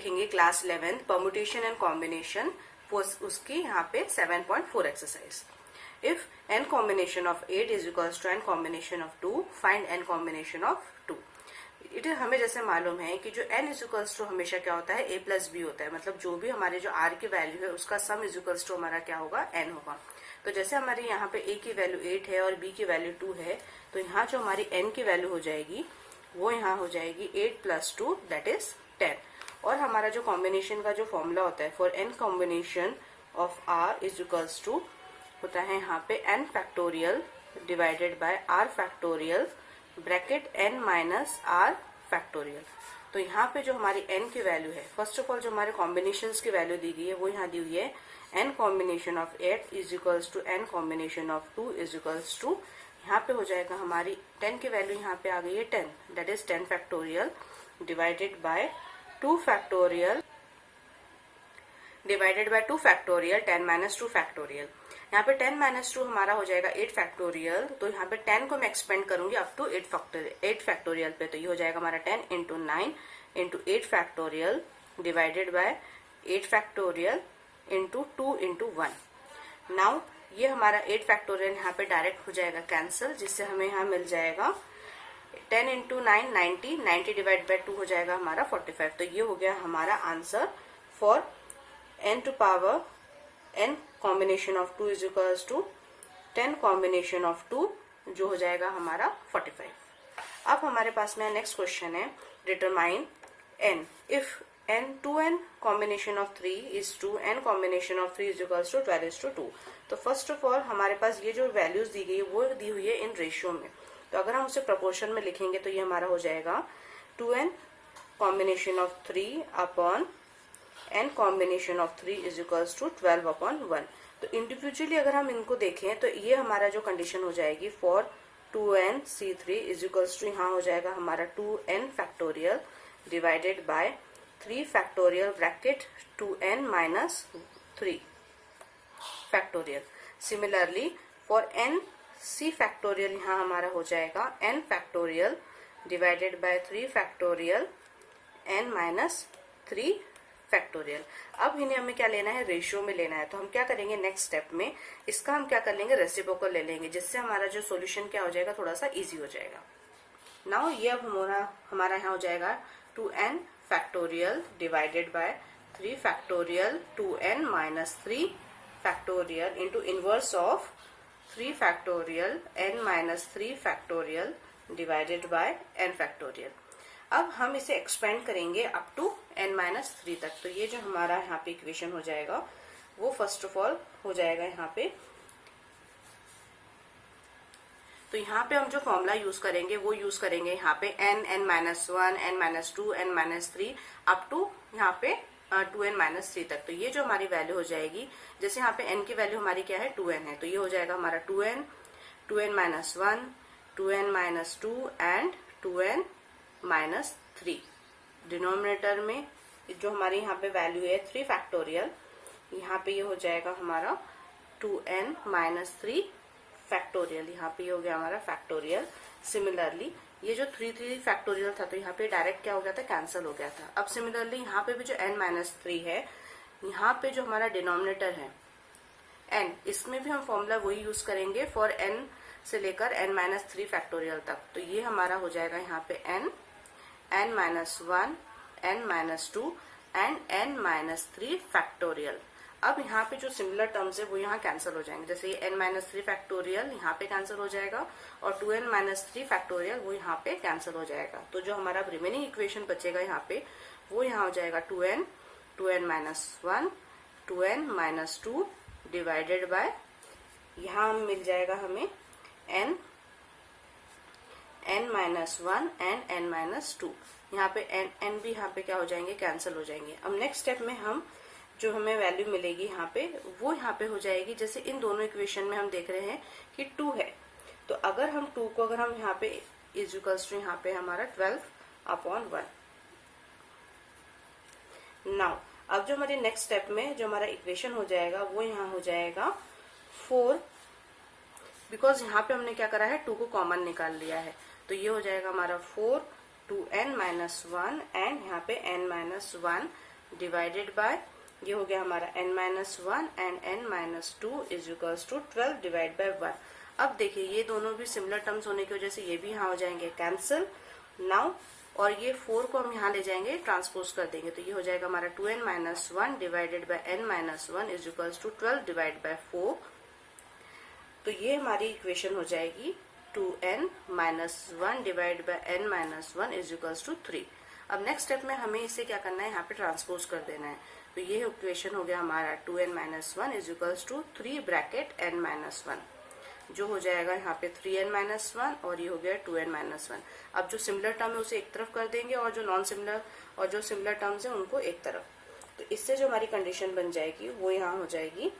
देखेंगे class 11 permutation and combination, उसकी यहाँ पे 7.4 exercise. If n combination of 8 is equals to n combination of 2, find n combination of 2। इधर हमें जैसे मालूम है कि जो n इज इक्वल्स टू हमेशा क्या होता है, a प्लस बी होता है, मतलब जो भी हमारे जो r की वैल्यू है उसका सम इज इक्वल्स टू हमारा क्या होगा, n होगा। तो जैसे हमारे यहाँ पे a की वैल्यू 8 है और b की वैल्यू 2 है, तो यहाँ जो हमारी n की वैल्यू हो जाएगी वो यहाँ हो जाएगी 8 प्लस 2 दैट इज 10। और हमारा जो कॉम्बिनेशन का जो फॉर्मूला होता है for n combination of r is equals to होता है यहाँ पे n factorial divided by r factorial bracket n minus r factorial. तो यहाँ पे जो हमारी n की वैल्यू है, फर्स्ट ऑफ ऑल जो हमारे कॉम्बिनेशंस की वैल्यू दी गई है वो यहाँ दी हुई है n combination of 8 is equals to n combination of 2 is equals to, यहाँ पे हो जाएगा हमारी 10 की वैल्यू यहाँ पे आ गई है 10, that is 10 factorial divided by 2 factorial divided by 2 factorial 10 minus 2 factorial. यहाँ पे 10 माइनस 2 हमारा हो जाएगा 8 फैक्टोरियल, तो यहाँ पे 10 को मैं एक्सपेंड करूंगी अप टू 8 फैक्टोरियल पे, तो ये हो जाएगा हमारा 10 into 9 into 8 factorial divided bye 8 factorial into 2 into 1। Now ये हमारा 8 फैक्टोरियल यहाँ पे डायरेक्ट हो जाएगा कैंसिल, जिससे हमें यहाँ मिल जाएगा 10 इंटू 9 90 डिवाइड बाय 2 हो जाएगा हमारा 45। तो ये हो गया हमारा answer for n to power n combination of 2 is equals to 10 combination of 2, जो हो जाएगा हमारा 45। अब हमारे पास में नेक्स्ट क्वेश्चन है determine n if n 2n combination of 3 is to n combination of 3 is equals to 12 is to 2। तो फर्स्ट ऑफ ऑल हमारे पास ये जो वैल्यूज दी गई वो दी हुई है इन रेशियो में, तो अगर हम उसे प्रोपोर्शन में लिखेंगे तो ये हमारा हो जाएगा 2n combination of 3 upon n combination of 3 is equals to 12 upon 1। तो इंडिविजुअली अगर हम इनको देखें तो ये हमारा जो कंडीशन हो जाएगी for 2n c3 is equals to यहाँ हो जाएगा हमारा 2n factorial divided bye 3 factorial bracket 2n minus 3 factorial. Similarly for n c factorial यहाँ हमारा हो जाएगा n factorial divided bye 3 factorial n minus 3 factorial. अब इन्हें हमें क्या लेना है, रेशियो में लेना है, तो हम क्या करेंगे नेक्स्ट स्टेप में इसका हम क्या कर लेंगे, रेसिप्रोकल ले लेंगे, जिससे हमारा जो सॉल्यूशन क्या हो जाएगा, थोड़ा सा इजी हो जाएगा। नाउ ये अब हमारा यहाँ हो जाएगा 2n factorial divided bye 3 factorial 2n minus 3 factorial into inverse of 3 factorial n minus 3 factorial divided bye n factorial. अब हम इसे एक्सपेंड करेंगे अप टू n माइनस 3 तक, तो ये जो हमारा यहाँ पे इक्वेशन हो जाएगा वो फर्स्ट ऑफ ऑल हो जाएगा यहाँ पे, तो यहाँ पे हम जो फॉर्मूला यूज करेंगे वो यूज करेंगे यहाँ पे n minus 1 n minus 2 n minus 3 up to यहाँ पे 2n माइनस 3 तक। तो ये जो हमारी वैल्यू हो जाएगी, जैसे यहाँ पे n की वैल्यू हमारी क्या है 2n है, तो ये हो जाएगा हमारा 2n minus 1 2n minus 2 and 2n minus 3। Denominator में जो हमारी यहाँ पे वैल्यू है 3 फैक्टोरियल, यहाँ पे ये हो जाएगा हमारा 2n माइनस 3 फैक्टोरियल, यहाँ पे ये हो गया हमारा फैक्टोरियल। सिमिलरली ये जो 3 फैक्टोरियल था तो यहाँ पे डायरेक्ट क्या हो गया था, कैंसिल हो गया था। अब सिमिलरली यहाँ पे भी जो n माइनस 3 है, यहाँ पे जो हमारा डिनोमिनेटर है n, इसमें भी हम फॉर्मूला वही यूज करेंगे फॉर n से लेकर n माइनस 3 फैक्टोरियल तक। तो ये हमारा हो जाएगा यहाँ पे n minus 1 n minus 2 and n minus 3 factorial. अब यहाँ पे जो सिमिलर टर्म्स है वो यहाँ कैंसिल हो जाएंगे, जैसे ये n माइनस 3 फैक्टोरियल यहाँ पे कैंसिल हो जाएगा और 2n माइनस 3 फैक्टोरियल वो यहाँ पे कैंसिल हो जाएगा। तो जो हमारा रिमेनिंग इक्वेशन बचेगा यहाँ पे वो यहाँ हो जाएगा 2n minus 1 2n minus 2 divided by, यहाँ मिल जाएगा हमें n minus 1 and n minus 2। यहाँ पे n भी यहाँ पे क्या हो जाएंगे, कैंसिल हो जाएंगे। अब नेक्स्ट स्टेप में हम जो हमें वैल्यू मिलेगी यहाँ पे वो यहाँ पे हो जाएगी, जैसे इन दोनों इक्वेशन में हम देख रहे हैं कि 2 है, तो अगर हम 2 को अगर हम यहाँ पे इज इक्वल्स टू यहाँ पे हमारा 12 अपॉन 1। नाउ अब जो हमारे नेक्स्ट स्टेप में जो हमारा इक्वेशन हो जाएगा वो यहाँ हो जाएगा 4, बिकॉज यहाँ पे हमने क्या करा है 2 को कॉमन निकाल लिया है, तो ये हो जाएगा हमारा 4 2n माइनस 1 एंड यहाँ पे n माइनस 1 डिवाइडेड बाय, ये हो गया हमारा n-1 and n-2 is equals to 12 divide by 1। अब देखिए ये दोनों भी सिमिलर टर्म्स होने की वजह से ये भी यहाँ हो जाएंगे कैंसिल नाउ, और ये 4 को हम यहाँ ले जाएंगे, ट्रांसपोज कर देंगे, तो ये हो जाएगा हमारा 2n-1 divided by n-1 is equals to 12 divide by 4। तो ये हमारी इक्वेशन हो जाएगी 2n-1 divide by n-1 is equals to 3। अब नेक्स्ट स्टेप में हमें इसे क्या करना है, यहाँ पे ट्रांसपोज कर देना है। तो ये इक्वेशन हो गया हमारा 2n-1 is equals to 3 bracket n-1, जो हो जाएगा यहाँ पे 3n-1 और ये हो गया 2n-1। अब जो सिमिलर टर्म है उसे एक तरफ कर देंगे और जो नॉन सिमिलर और जो सिमिलर टर्म्स है उनको एक तरफ। तो इससे जो हमारी कंडीशन बन जाएगी वो यहाँ हो जाएगी,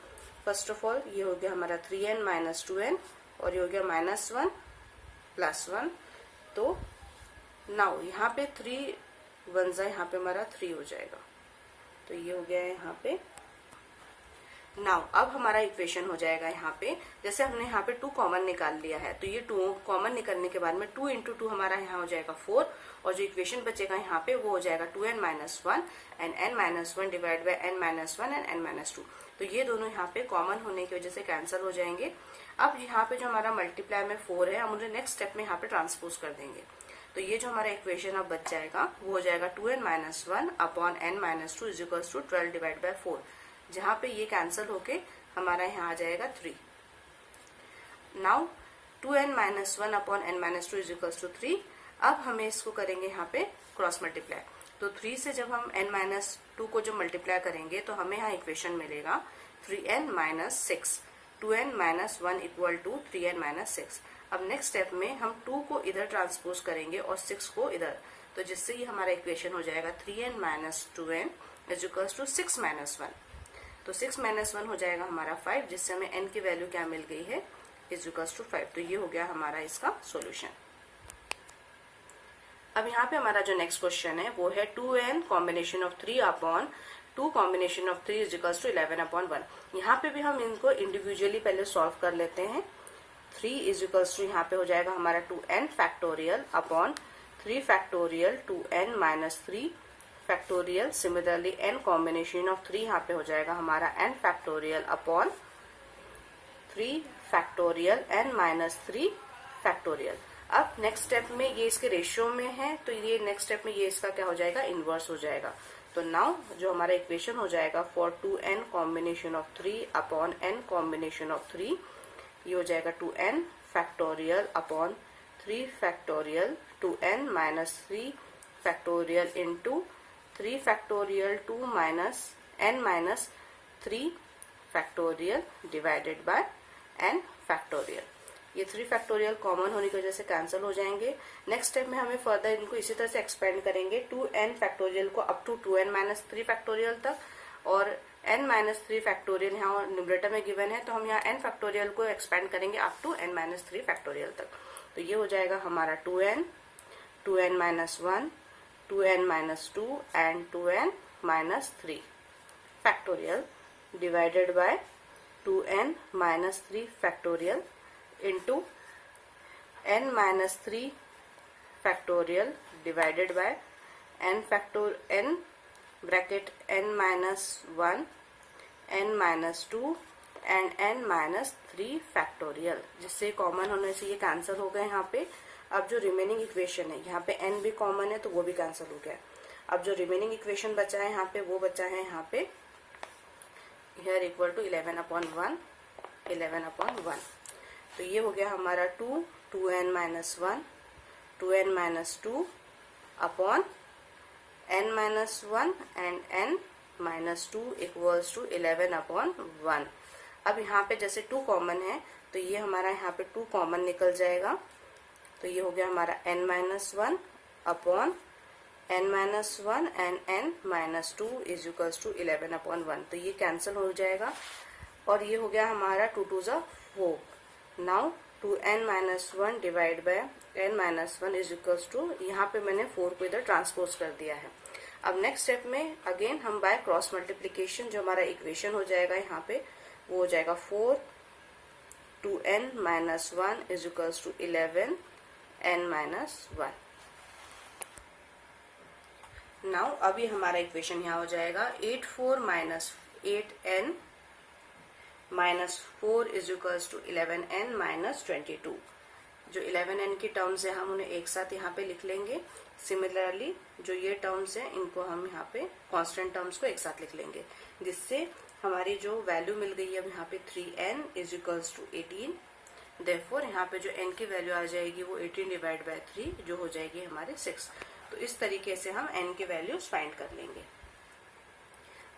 फर्स्ट ऑफ ऑल ये हो गया हमारा 3n-2n और ये हो गया -1 +1। तो नाउ यहाँ पे 3 1 यहाँ पे हमारा 3 हो जाएगा, तो ये हो गया है यहाँ पे। नाउ अब हमारा इक्वेशन हो जाएगा यहाँ पे, जैसे हमने यहाँ पे 2 कॉमन निकाल लिया है, तो ये 2 कॉमन निकालने के बाद में 2 × 2 हमारा यहाँ हो जाएगा 4, और जो इक्वेशन बचेगा यहाँ पे वो हो जाएगा 2n-1 and n-1 divide by n-1 and n-2। तो ये दोनों यहाँ पे कॉमन होने की वजह से कैंसिल हो जाएंगे। अब यहाँ पे जो हमारा मल्टीप्लाई में 4 है, हम उन्हें नेक्स्ट स्टेप में यहाँ पे ट्रांसपोज कर देंगे। तो ये जो हमारा इक्वेशन अब बच जाएगा वो हो जाएगा 2n-1 upon n-2 is equals to 12 divide by 4, जहाँ पे ये कैंसिल होके हमारा यहाँ आ जाएगा 3। Now 2n-1 upon n-2 is equals to 3। अब हमें इसको करेंगे यहाँ पे क्रॉस मल्टीप्लाई। तो 3 से जब हम n-2 को जो मल्टीप्लाई करेंगे तो हमें यहाँ इक्वेशन मिलेगा 3n-6, 2n-1 equal to 3n-6। अब नेक्स्ट स्टेप में हम 2 को इधर ट्रांसपोज करेंगे और 6 को इधर, तो जिससे ये हमारा इक्वेशन हो जाएगा 3n-2n इज इक्वल्स टू 6-1। तो 6-1 हो जाएगा हमारा 5, जिससे हमें n की वैल्यू क्या मिल गई है, इज इक्वल्स टू 5। तो ये हो गया हमारा इसका सॉल्यूशन। अब यहाँ पे हमारा जो नेक्स्ट क्वेश्चन है वो है 2n combination of 3 upon 2 combination of 3 is equals to 11/1। यहाँ पे भी हम इनको इंडिविजुअली पहले सॉल्व कर लेते हैं। 3 इज इक्वल्स टू यहाँ पे हो जाएगा हमारा 2n factorial upon 3 factorial 2n-3 factorial. Similarly n combination of 3 यहाँ पे हो जाएगा हमारा n factorial upon 3 factorial n-3 factorial. अब नेक्स्ट स्टेप में ये इसके रेशियो में है, तो ये नेक्स्ट स्टेप में ये इसका क्या हो जाएगा, इनवर्स हो जाएगा। तो नाउ जो हमारा इक्वेशन हो जाएगा for 2n combination of 3 upon n combination of 3, ये हो जाएगा 2n factorial upon 3 factorial 2n-3 factorial into 3 factorial 2-n-3 factorial divided bye n factorial. ये 3 फैक्टोरियल कॉमन होने की वजह से कैंसिल हो जाएंगे। नेक्स्ट स्टेप में हमें फर्दर इनको इसी तरह से एक्सपेंड करेंगे 2n फैक्टोरियल को अप टू 2n-3 फैक्टोरियल तक, और n-3 फैक्टोरियल यहाँ न्यूमरेटर में गिवन है, तो हम यहाँ n फैक्टोरियल को एक्सपेंड करेंगे अप टू n-3 फैक्टोरियल तक। तो ये हो जाएगा हमारा 2n, 2n-1, 2n-2 and 2n-3 factorial divided bye 2n-3 factorial into n-3 factorial divided bye n bracket n-1, n-2 and n-3 factorial, जिससे कॉमन होने से ये कैंसिल हो गए यहाँ पे। अब जो रिमेनिंग इक्वेशन है, यहाँ पे n भी कॉमन है तो वो भी कैंसिल हो गया। अब जो रिमेनिंग इक्वेशन बचा है यहाँ पे, वो बचा है यहाँ पे here इक्वल टू 11/1, 11/1। तो ये हो गया हमारा 2n-1, 2n-2 upon n-1 and n-2 equals to 11/1। अब यहाँ पे जैसे 2 कॉमन है तो ये हमारा यहाँ पे 2 कॉमन निकल जाएगा, तो ये हो गया हमारा n-1 upon n-1 and n-2 is equals to 11/1। तो ये कैंसिल हो जाएगा और ये हो गया हमारा 2 2 ज़ा 4। Now 2n-1 divide by n-1 is equals to, यहाँ पे मैंने 4 को इधर ट्रांसपोज कर दिया है। अब नेक्स्ट स्टेप में अगेन हम बाय क्रॉस मल्टीप्लीकेशन जो हमारा इक्वेशन हो जाएगा यहाँ पे वो हो जाएगा 4 2n-1 is equals to 11 n-1। Now अभी हमारा इक्वेशन यहाँ हो जाएगा 8 4 minus 8n minus 4 is equals to 11n minus 22। जो 11n की टर्म्स है हम उन्हें एक साथ यहाँ पे लिख लेंगे। सिमिलरली जो ये टर्म्स है इनको हम यहाँ पे कांस्टेंट टर्म्स को एक साथ लिख लेंगे, जिससे हमारी जो वैल्यू मिल गई है अब यहाँ पे 3n is equals to 18। Therefore यहाँ पे जो n की वैल्यू आ जाएगी वो 18 डिवाइड बाय 3 जो हो जाएगी हमारे 6। तो इस तरीके से हम n की वैल्यूज फाइंड कर लेंगे।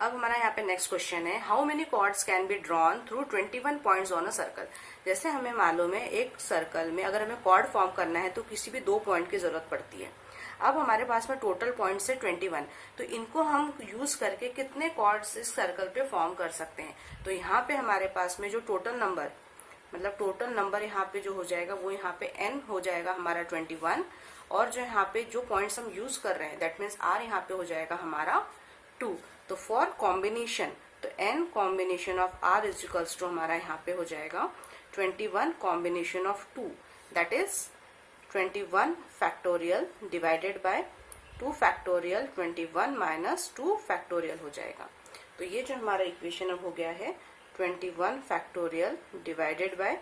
अब हमारा यहाँ पे नेक्स्ट क्वेश्चन है, how many chords can be drawn through 21 points on a circle. जैसे हमें मालूम है एक सर्कल में अगर हमें कॉर्ड फॉर्म करना है तो किसी भी 2 पॉइंट की जरूरत पड़ती है। अब हमारे पास में टोटल पॉइंट्स है 21, तो इनको हम यूज करके कितने कॉर्ड्स इस सर्कल पे फॉर्म कर सकते हैं। तो यहाँ पे हमारे पास में जो टोटल नंबर मतलब टोटल नंबर यहाँ पे जो हो जाएगा वो यहाँ पे n हो जाएगा हमारा 21, और जो यहाँ पे जो पॉइंट्स हम यूज कर रहे हैं दैट मीन्स r यहाँ पे हो जाएगा हमारा 2। तो फॉर कॉम्बिनेशन तो n combination of r is equals to हमारा यहाँ पे हो जाएगा 21 combination of 2 that is 21 factorial divided by 2 factorial 21 minus 2 factorial हो जाएगा। तो ये जो हमारा इक्वेशन अब हो गया है 21 factorial divided by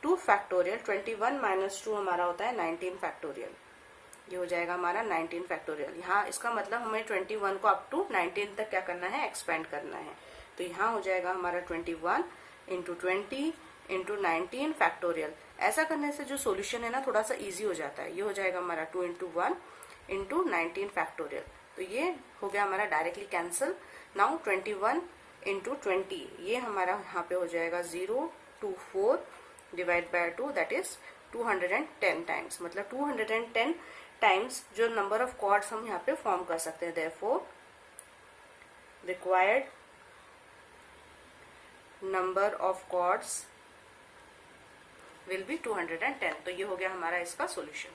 2 factorial 21 minus 2 हमारा होता है 19 फैक्टोरियल। ये हो जाएगा हमारा 19 फैक्टोरियल। यहाँ इसका मतलब हमें 21 को अप टू 19 तक क्या करना है, एक्सपेंड करना है। तो यहाँ हो जाएगा हमारा 21 इंटू 20 इंटू 19 फैक्टोरियल। ऐसा करने से जो सोल्यूशन है ना थोड़ा सा इजी हो जाता है। ये हो जाएगा हमारा 2 इंटू 1 इंटू 19 फैक्टोरियल। तो ये हो गया हमारा डायरेक्टली कैंसिल। नाउ 21 इंटू 20 ये हमारा यहाँ पे हो जाएगा 024 divide by 2 that is 210 times. मतलब 210 टाइम्स जो नंबर ऑफ कॉर्ड्स हम यहाँ पे फॉर्म कर सकते हैं। Therefore required number of chords will be 210। तो ये हो गया हमारा इसका सॉल्यूशन।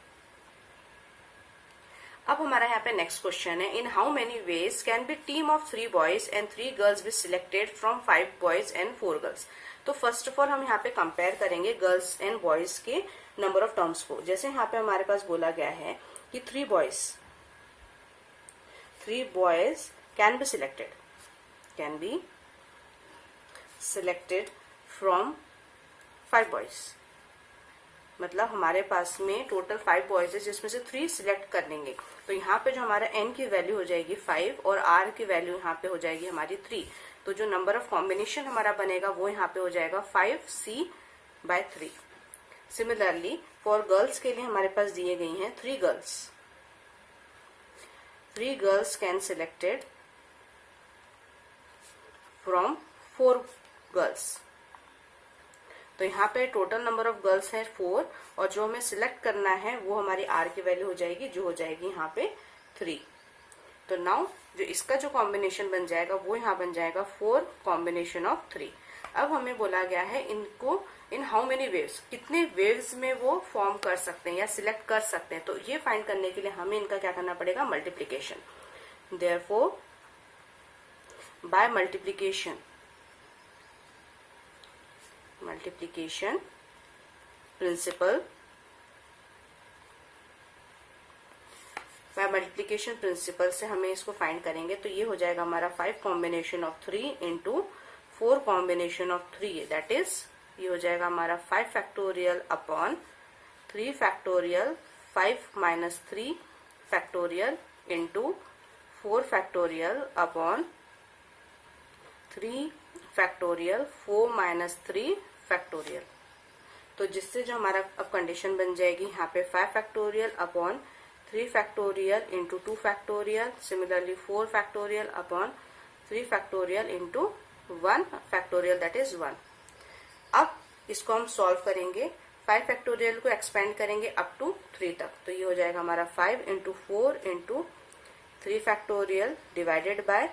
अब हमारा यहाँ पे नेक्स्ट क्वेश्चन है, in how many ways can be team of 3 boys and 3 girls be selected from 5 boys and 4 girls. तो फर्स्ट ऑफ ऑल हम यहाँ पे कंपेयर करेंगे गर्ल्स एंड बॉयज के नंबर ऑफ टर्म्स को। जैसे यहाँ पे हमारे पास बोला गया है कि 3 boys can be selected from 5 boys. मतलब हमारे पास में टोटल 5 बॉयज है जिसमें से 3 सिलेक्ट कर लेंगे। तो यहाँ पे जो हमारा n की वैल्यू हो जाएगी 5 और r की वैल्यू यहाँ पे हो जाएगी हमारी 3। तो जो नंबर ऑफ कॉम्बिनेशन हमारा बनेगा वो यहाँ पे हो जाएगा 5c/3। सिमिलरली फॉर गर्ल्स के लिए हमारे पास दिए गई हैं 3 girls can selected from 4 girls. तो यहाँ पे टोटल नंबर ऑफ गर्ल्स है 4 और जो हमें सिलेक्ट करना है वो हमारी r की वैल्यू हो जाएगी जो हो जाएगी यहाँ पे 3। तो नाउ जो इसका जो कॉम्बिनेशन बन जाएगा वो यहाँ बन जाएगा 4 कॉम्बिनेशन ऑफ 3। अब हमें बोला गया है इनको इन हाउ मेनी वेव्स, कितने वेव्स में वो फॉर्म कर सकते हैं या सिलेक्ट कर सकते हैं। तो ये फाइंड करने के लिए हमें इनका क्या करना पड़ेगा, multiplication. Therefore by multiplication principal से हमें इसको फाइंड करेंगे। तो ये हो जाएगा हमारा 5 combination of 3 into 4 combination of 3 that is ये हो जाएगा हमारा 5 factorial upon 3 factorial 5 minus 3 factorial into 4 factorial upon 3 factorial 4 minus 3 factorial. तो जिससे जो हमारा अब कंडीशन बन जाएगी यहाँ पे 5 factorial upon 3 factorial into 2 factorial, similarly 4 factorial upon 3 factorial into 1 factorial that is 1। अब इसको हम सॉल्व करेंगे, 5 फैक्टोरियल को एक्सपेंड करेंगे अप टू 3 तक। तो ये हो जाएगा हमारा 5 into 4 into 3 factorial divided bye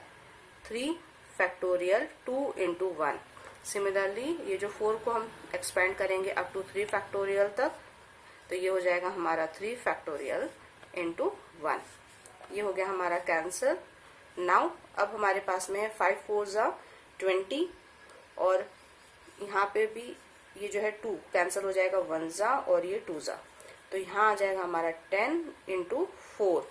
3 factorial 2 into 1। Similarly ये जो 4 को हम एक्सपेंड करेंगे अप टू 3 फैक्टोरियल तक, तो ये हो जाएगा हमारा 3 फैक्टोरियल इंटू 1। ये हो गया हमारा कैंसिल। नाउ अब हमारे पास में है 5 4 ज़ा 20 और यहाँ पे भी ये जो है 2 कैंसिल हो जाएगा 1 ज़ा और ये 2 ज़ा। तो यहाँ आ जाएगा हमारा 10 into 4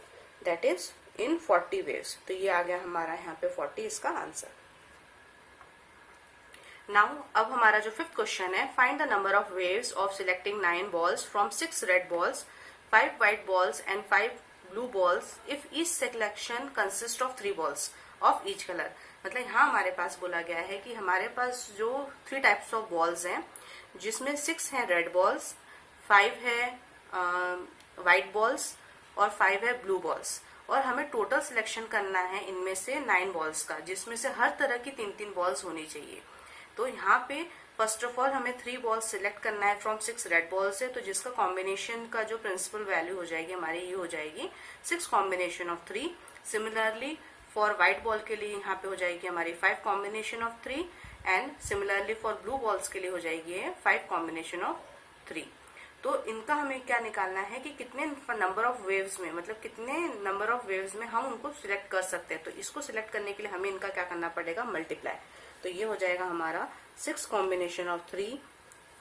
that is in 40 waves। तो ये आ गया हमारा यहाँ पे 40 इसका आंसर। नाउ अब हमारा जो फिफ्थ क्वेश्चन है, find the number of waves of selecting 9 balls from 6 red balls, 5 white balls and 5 blue balls if each selection consist of 3 balls of each colour. मतलब यहाँ हमारे पास बोला गया है कि हमारे पास जो 3 टाइप्स ऑफ बॉल्स हैं, जिसमें 6 है रेड बॉल्स, 5 है व्हाइट बॉल्स और 5 है ब्लू बॉल्स, और हमें टोटल सिलेक्शन करना है इनमें से 9 बॉल्स का, जिसमें से हर तरह की 3-3 बॉल्स होनी चाहिए। तो यहाँ पे फर्स्ट ऑफ ऑल हमें 3 बॉल्स सिलेक्ट करना है फ्रॉम 6 रेड बॉल से, तो जिसका कॉम्बिनेशन का जो प्रिंसिपल वैल्यू हो जाएगी हमारी ये हो जाएगी 6 combination of 3। Similarly for white ball के लिए यहाँ पे हो जाएगी हमारी 5 combination of 3, and similarly for blue balls के लिए हो जाएगी 5 कॉम्बिनेशन ऑफ 3। तो इनका हमें क्या निकालना है कि कितने नंबर ऑफ वेव्स में, मतलब कितने नंबर ऑफ वेव्स में हम उनको सिलेक्ट कर सकते हैं। तो इसको सिलेक्ट करने के लिए हमें इनका क्या करना पड़ेगा, मल्टीप्लाई। तो ये हो जाएगा हमारा 6 combination of 3,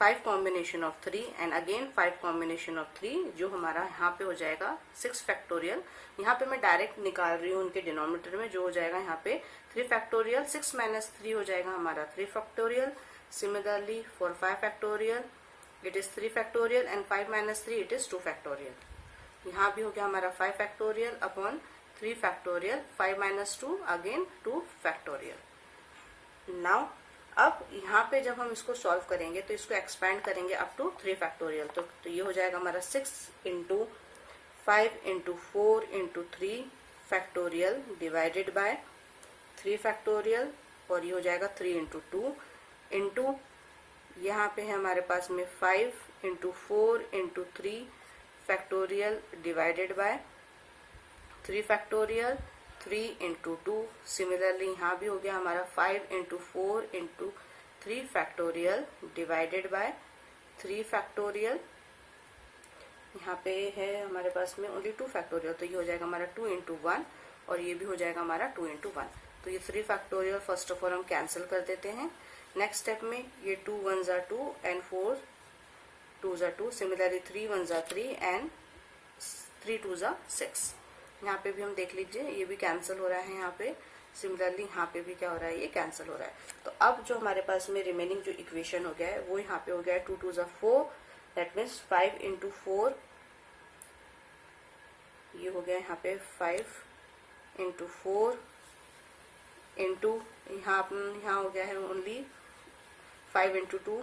5 combination of 3 and again 5 combination of 3, जो हमारा यहाँ पे हो जाएगा 6 फैक्टोरियल। यहाँ पे मैं डायरेक्ट निकाल रही हूँ उनके डिनोमिनेटर में, जो हो जाएगा यहाँ पे 3 फैक्टोरियल, 6 माइनस 3 हो जाएगा हमारा 3 factorial. Similarly for 5 factorial it is 3 factorial and 5 minus 3 it is 2 factorial. यहाँ भी हो गया हमारा 5 factorial upon 3 factorial, 5 minus 2 again 2 factorial. Now अब यहाँ पे जब हम इसको सॉल्व करेंगे तो इसको एक्सपैंड करेंगे अप टू 3 फैक्टोरियल। तो ये हो जाएगा हमारा 6 into 5 into 4 into 3 factorial divided bye 3 factorial, और ये हो जाएगा 3 इंटू 2 इंटू यहाँ पे है हमारे पास में 5 into 4 into 3 factorial divided bye 3 factorial, 3 into 2। Similarly यहाँ भी हो गया हमारा 5 into 4 into 3 factorial divided bye 3 factorial. यहाँ पे है हमारे पास में ओनली 2 फैक्टोरियल, तो ये हो जाएगा हमारा 2 इंटू 1, और ये भी हो जाएगा हमारा 2 इंटू 1। तो ये 3 फैक्टोरियल फर्स्ट ऑफ ऑल हम कैंसिल कर देते हैं। नेक्स्ट स्टेप में ये 2 1 जा 2 एंड 4 2 जा 2, सिमिलरली 3 1 जा 3 एंड 3 2 जा 6। यहाँ पे भी हम देख लीजिए ये भी कैंसिल हो रहा है यहाँ पे। सिमिलरली यहाँ पे भी क्या हो रहा है, ये कैंसिल हो रहा है। तो अब जो हमारे पास में रिमेनिंग जो इक्वेशन हो गया है वो यहाँ पे हो गया है 2 2 जा 4, दैट मीन्स 5 इंटू 4, ये हो गया यहाँ पे 5 इंटू 4 इंटू यहाँ हो गया है ओनली 5 इंटू 2।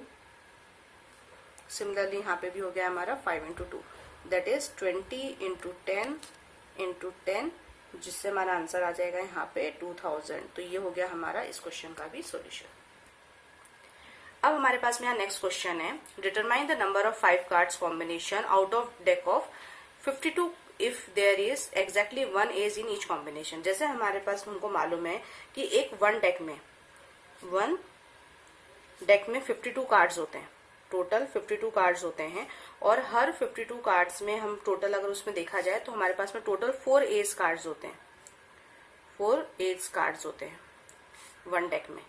सिमिलरली यहाँ पे भी हो गया हमारा 5 into 2, that is 20 into 10 into 10, जिससे हमारा आंसर आ जाएगा यहाँ पे 2000। तो ये हो गया हमारा इस क्वेश्चन का भी सॉल्यूशन। अब हमारे पास में यहाँ नेक्स्ट क्वेश्चन है, determine the number of 5 cards combination out of deck of 52 if there is exactly 1 ace in each combination. जैसे हमारे पास उनको मालूम है कि एक वन डेक में 52 कार्ड्स होते हैं, टोटल 52 कार्ड्स होते हैं, और हर 52 कार्ड्स में हम टोटल अगर उसमें देखा जाए तो हमारे पास में टोटल 4 एज कार्ड्स होते हैं, 4 एज कार्ड्स होते हैं वन डेक में।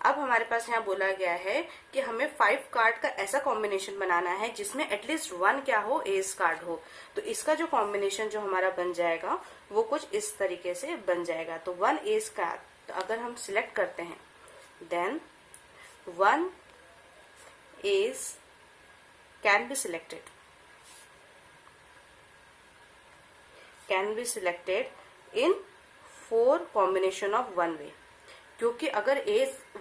अब हमारे पास यहाँ बोला गया है कि हमें 5 कार्ड का ऐसा कॉम्बिनेशन बनाना है जिसमें एटलीस्ट 1 क्या हो, एज कार्ड हो। तो इसका जो कॉम्बिनेशन जो हमारा बन जाएगा वो कुछ इस तरीके से बन जाएगा। तो 1 एज कार्ड अगर हम सिलेक्ट करते हैं, then 1 ace can be selected in 4 combination of 1 way। क्योंकि अगर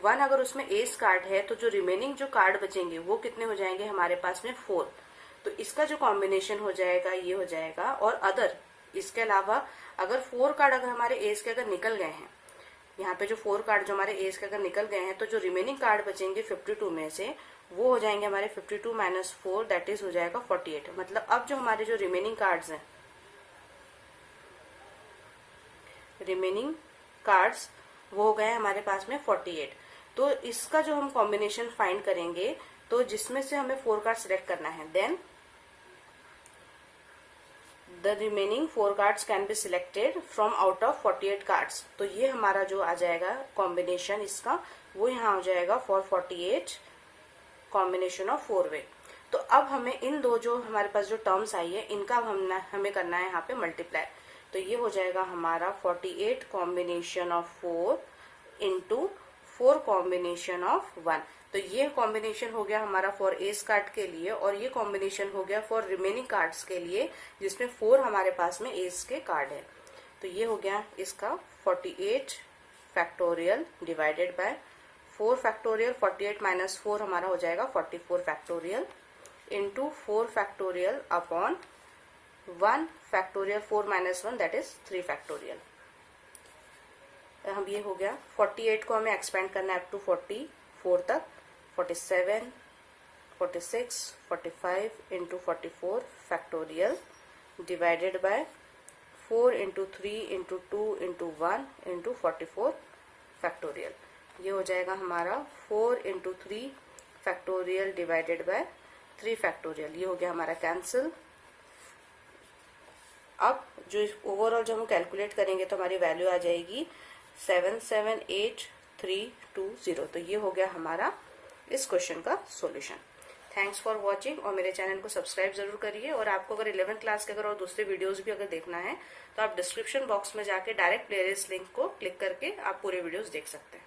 1 अगर उसमें एज कार्ड है तो जो रिमेनिंग जो कार्ड बचेंगे वो कितने हो जाएंगे हमारे पास में 4। तो इसका जो कॉम्बिनेशन हो जाएगा ये हो जाएगा। और अदर इसके अलावा अगर 4 कार्ड अगर हमारे एज के अगर निकल गए हैं, यहाँ पे जो 4 कार्ड जो हमारे एज के अगर निकल गए हैं, तो जो रिमेनिंग कार्ड बचेंगे 52 में से वो हो जाएंगे हमारे 52 माइनस 4, दैट इज हो जाएगा 48। मतलब अब जो हमारे जो रिमेनिंग कार्ड्स हैं, रिमेनिंग कार्ड्स वो हो गए हमारे पास में 48। तो इसका जो हम कॉम्बिनेशन फाइंड करेंगे, तो जिसमें से हमें 4 कार्ड सिलेक्ट करना है, then the remaining 4 cards can be selected from out of 48 cards. तो ये हमारा जो आ जाएगा कॉम्बिनेशन इसका, वो यहाँ हो जाएगा फॉर 48 कॉम्बिनेशन ऑफ 4 वे। तो अब हमें इन दो जो हमारे पास जो टर्म्स आई है इनका हमें करना है यहाँ पे मल्टीप्लाई। तो ये हो जाएगा हमारा 48 combination of 4 into 4 combination of 1। तो ये कॉम्बिनेशन हो गया हमारा फॉर एस कार्ड के लिए और ये कॉम्बिनेशन हो गया फॉर रिमेनिंग कार्ड्स के लिए जिसमें 4 हमारे पास में एस के कार्ड है। तो ये हो गया इसका 48 factorial divided bye 4 factorial. 48 minus 4 हमारा हो जाएगा 44 factorial into 4 factorial upon 1 factorial. 4 minus 1 that is 3 factorial. हम ये हो गया 48 को हमें एक्सपेंड करना है अप टू 44 तक। 47, 46, 45 into 44 factorial divided bye 4 into 3 into 2 into 1 into 44 factorial. ये हो जाएगा हमारा 4 into 3 factorial divided bye 3 factorial. ये हो गया हमारा कैंसिल। अब जो ओवरऑल जो हम कैलकुलेट करेंगे तो हमारी वैल्यू आ जाएगी 778,320। तो ये हो गया हमारा इस क्वेश्चन का सॉल्यूशन। थैंक्स फॉर वॉचिंग और मेरे चैनल को सब्सक्राइब जरूर करिए। और आपको अगर 11th क्लास के अगर और दूसरे वीडियोस भी अगर देखना है तो आप डिस्क्रिप्शन बॉक्स में जाके डायरेक्ट प्लेलिस्ट लिंक को क्लिक करके आप पूरे वीडियोस देख सकते हैं।